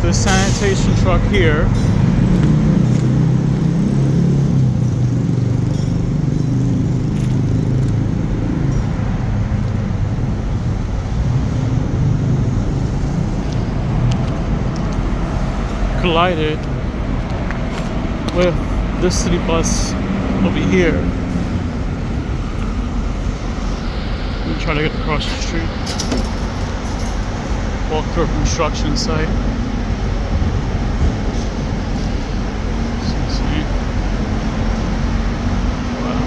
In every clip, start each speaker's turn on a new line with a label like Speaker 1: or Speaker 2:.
Speaker 1: this sanitation truck here collided with this city bus over here. I'm trying to get across the street, walk through a construction site. It's insane. Wow.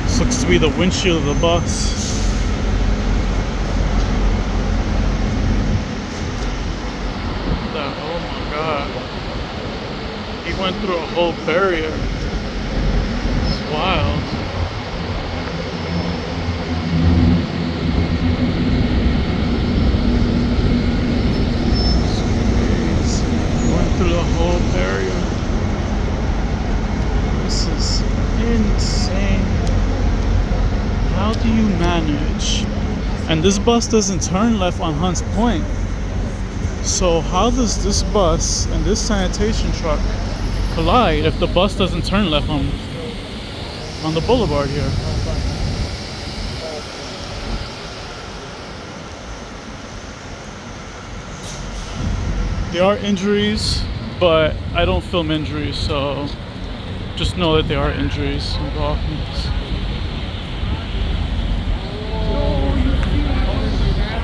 Speaker 1: This looks to be the windshield of the bus. Oh my God. He went through a whole barrier. It's wild. Went through the whole barrier. This is insane. How do you manage? And this bus doesn't turn left on Hunts Point. So how does this bus and this sanitation truck collide if the bus doesn't turn left on the boulevard here? There are injuries, but I don't film injuries, so just know that there are injuries involved in this.